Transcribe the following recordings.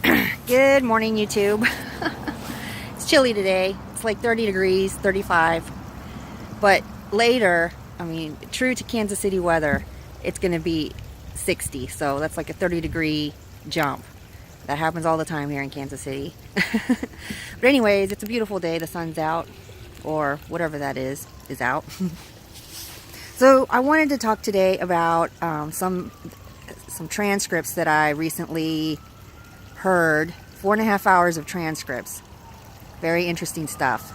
Good morning, YouTube. It's chilly today. It's like 30 degrees, 35. But later, I mean, true to Kansas City weather, it's going to be 60. So that's like a 30-degree jump. That happens all the time here in Kansas City. But anyways, it's a beautiful day. The sun's out, or whatever that is out. So I wanted to talk today about some transcripts that I recently heard. 4.5 hours of transcripts. Very interesting stuff.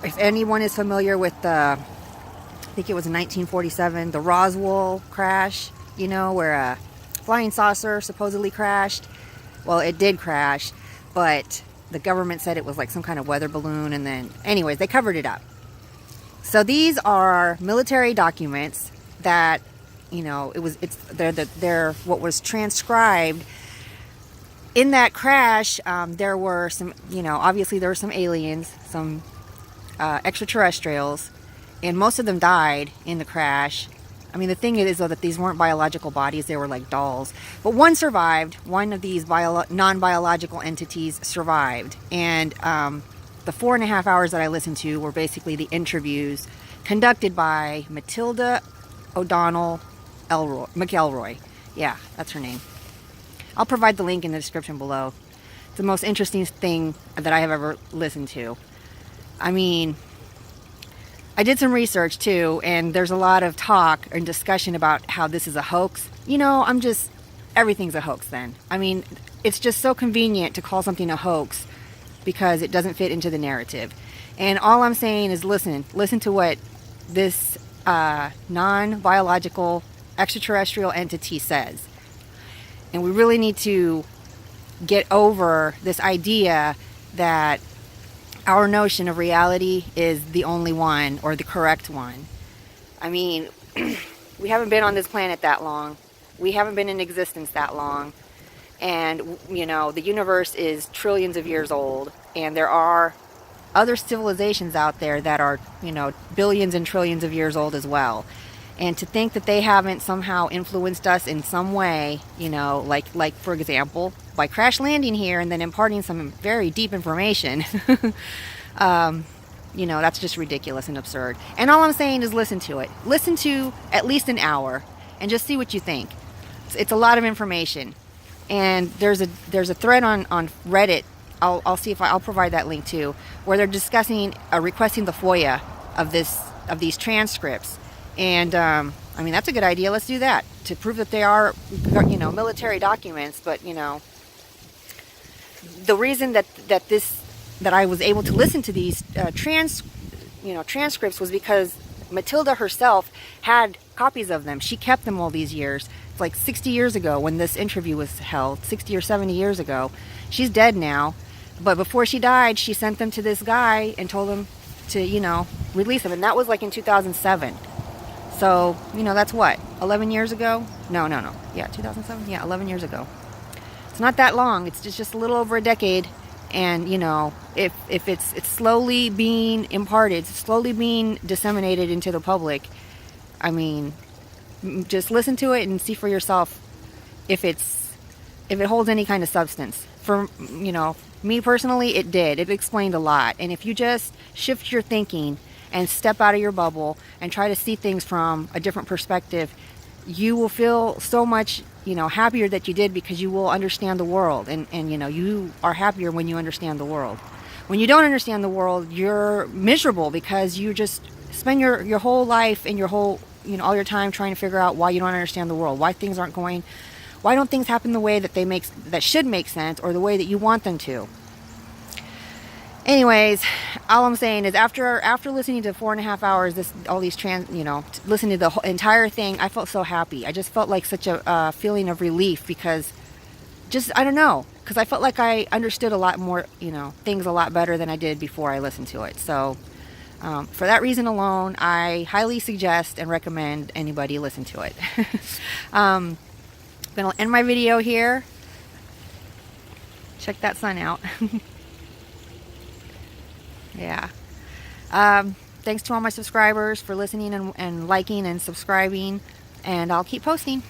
If anyone is familiar with I think it was in 1947, the Roswell crash, you know, where a flying saucer supposedly crashed. Well, it did crash, but the government said it was like some kind of weather balloon, and then, anyways, they covered it up. So these are military documents that, you know, they're what was transcribed in that crash. There were some, you know, obviously there were some aliens, some extraterrestrials, and most of them died in the crash. I mean, the thing is, though, that these weren't biological bodies; they were like dolls. But one survived. One of these non-biological entities survived, and the 4.5 hours that I listened to were basically the interviews conducted by Matilda O'Donnell McElroy. Yeah, that's her name. I'll provide the link in the description below. It's the most interesting thing that I have ever listened to. I mean, I did some research too, and there's a lot of talk and discussion about how this is a hoax. You know, everything's a hoax then. I mean, it's just so convenient to call something a hoax because it doesn't fit into the narrative. And all I'm saying is listen to what this non-biological extraterrestrial entity says. And we really need to get over this idea that our notion of reality is the only one or the correct one. I mean, we haven't been on this planet that long. We haven't been in existence that long. And, you know, the universe is trillions of years old. And there are other civilizations out there that are, you know, billions and trillions of years old as well. And to think that they haven't somehow influenced us in some way, you know, like for example, by crash landing here and then imparting some very deep information, you know, that's just ridiculous and absurd. And all I'm saying is listen to it. Listen to at least an hour and just see what you think. It's a lot of information. And there's a thread on Reddit. I'll see if I'll provide that link too, where they're discussing requesting the FOIA of these transcripts. And I mean, that's a good idea. Let's do that to prove that they are, you know, military documents. But, you know, the reason that I was able to listen to these transcripts was because Matilda herself had copies of them. She kept them all these years. It's like 60 years ago when this interview was held, 60 or 70 years ago. She's dead now, but before she died, she sent them to this guy and told him to, you know, release them. And that was like in 2007. So, you know, that's what, 11 years ago? No. Yeah, 2007? Yeah, 11 years ago. It's not that long. It's just a little over a decade. And, you know, if it's slowly being imparted, slowly being disseminated into the public, I mean, just listen to it and see for yourself if it holds any kind of substance. For, you know, me personally, it did. It explained a lot. And if you just shift your thinking and step out of your bubble and try to see things from a different perspective, you will feel so much, you know, happier that you did, because you will understand the world. And you know, you are happier when you understand the world. When you don't understand the world, you're miserable because you just spend your whole life and your whole, you know, all your time trying to figure out why you don't understand the world, why things aren't going, why don't things happen the way that should make sense, or the way that you want them to. Anyways, all I'm saying is after listening to 4.5 hours, listening to the whole entire thing, I felt so happy. I just felt like such a feeling of relief, because I don't know, because I felt like I understood a lot more, you know, things a lot better than I did before I listened to it. So for that reason alone, I highly suggest and recommend anybody listen to it. I'm going to end my video here. Check that sun out. Yeah. Thanks to all my subscribers for listening and liking and subscribing, and I'll keep posting.